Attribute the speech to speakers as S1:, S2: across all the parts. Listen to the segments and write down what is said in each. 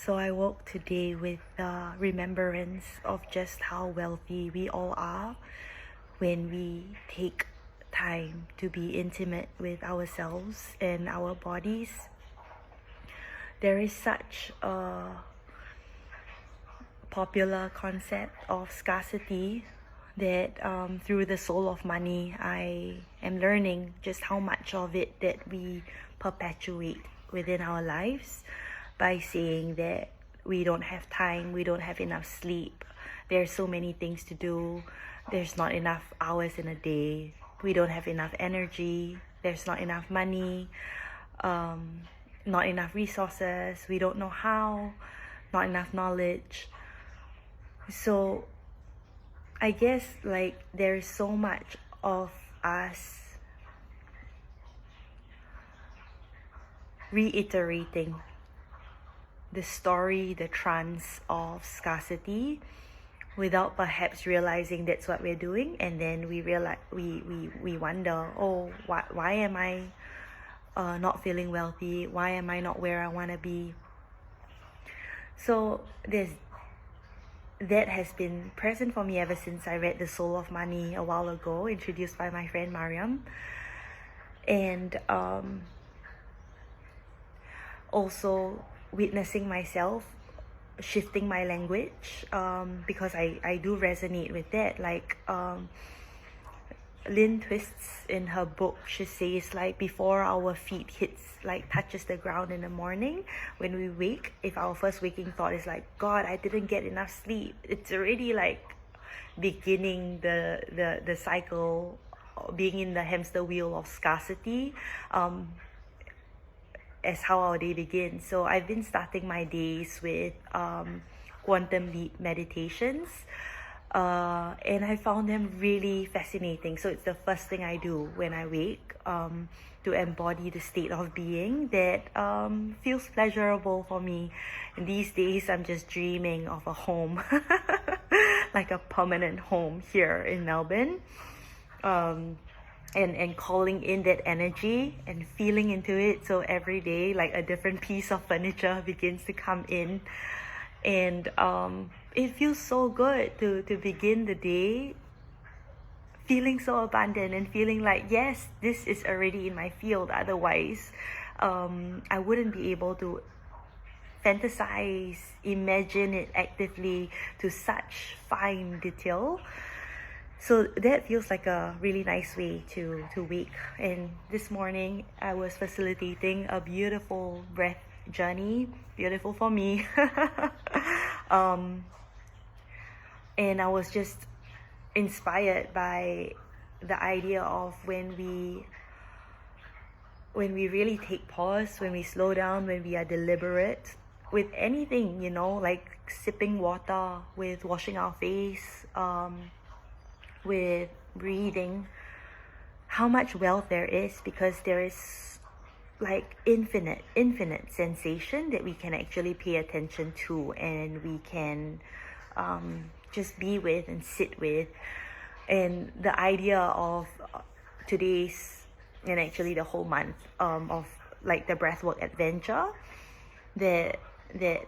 S1: So I woke today with the remembrance of just how wealthy we all are when we take time to be intimate with ourselves and our bodies. There is such a popular concept of scarcity that through the soul of money, I am learning just how much of it that we perpetuate within our lives by saying that we don't have time, we don't have enough sleep, there's so many things to do, there's not enough hours in a day, we don't have enough energy, there's not enough money, not enough resources, we don't know how, not enough knowledge. So I guess like there's so much of us reiterating the story, the trance of scarcity without perhaps realizing that's what we're doing, and then we realize we wonder, oh, why am I not feeling wealthy? Why am I not where I want to be? So that has been present for me ever since I read The Soul of Money a while ago, introduced by my friend Mariam. And also witnessing myself shifting my language, because I do resonate with that. Like Lynn Twists in her book, she says like before our feet touches the ground in the morning, when we wake, if our first waking thought is like, God, I didn't get enough sleep, it's already like beginning the cycle, being in the hamster wheel of scarcity, as how our day begins. So I've been starting my days with quantum leap meditations, and I found them really fascinating. So it's the first thing I do when I wake, to embody the state of being that feels pleasurable for me. And these days I'm just dreaming of a home, like a permanent home here in Melbourne. And calling in that energy and feeling into it. So every day, like a different piece of furniture begins to come in, and it feels so good to begin the day feeling so abundant and feeling like, yes, this is already in my field. Otherwise I wouldn't be able to fantasize, imagine it actively to such fine detail. So that feels like a really nice way to wake. And this morning I was facilitating a beautiful breath journey, beautiful for me. And I was just inspired by the idea of when we really take pause, when we slow down, when we are deliberate with anything, like sipping water, with washing our face, with breathing, how much wealth there is, because there is like infinite sensation that we can actually pay attention to, and we can just be with and sit with. And the idea of today's, and actually the whole month, of like the breathwork adventure that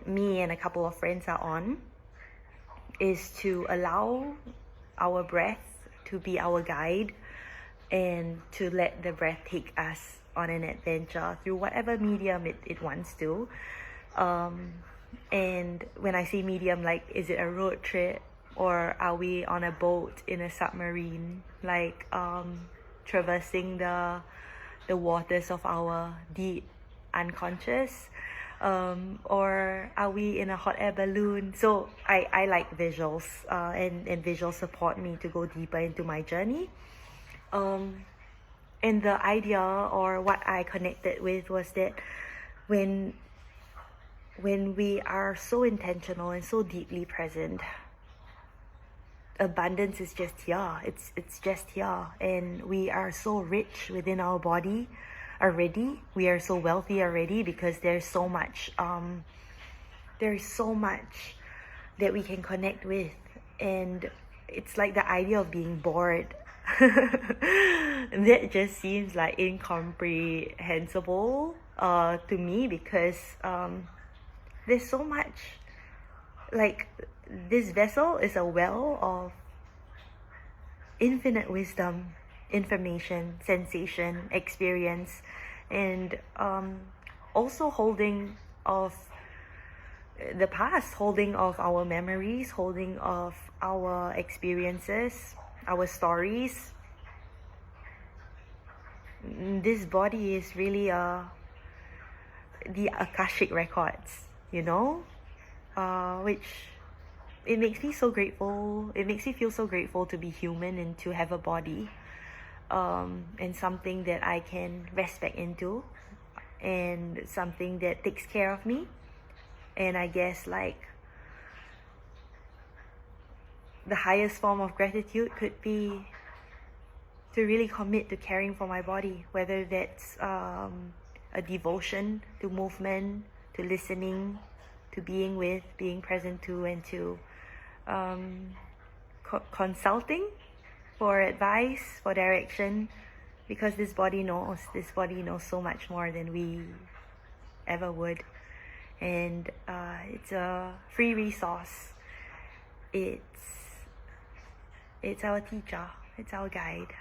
S1: me and a couple of friends are on, is to allow our breath to be our guide, and to let the breath take us on an adventure through whatever medium it wants to. And when I say medium, like, is it a road trip, or are we on a boat in a submarine, like traversing the waters of our deep unconscious, or are we in a hot air balloon? So I like visuals, and visuals support me to go deeper into my journey. And the idea, or what I connected with, was that when we are so intentional and so deeply present, abundance is just here. It's just here, and we are so rich within our body already. We are so wealthy already, because there's so much that we can connect with. And it's like the idea of being bored that just seems like incomprehensible to me, because there's so much, like, this vessel is a well of infinite wisdom, information, sensation, experience, and also holding of the past, holding of our memories, holding of our experiences, our stories. This body is really the Akashic records, you know, which it makes me so grateful. It makes me feel so grateful to be human and to have a body, and something that I can rest back into, and something that takes care of me. And I guess, like, the highest form of gratitude could be to really commit to caring for my body, whether that's a devotion to movement, to listening, to being with, being present to, and to consulting for advice, for direction, because this body knows so much more than we ever would. And it's a free resource. It's our teacher, it's our guide.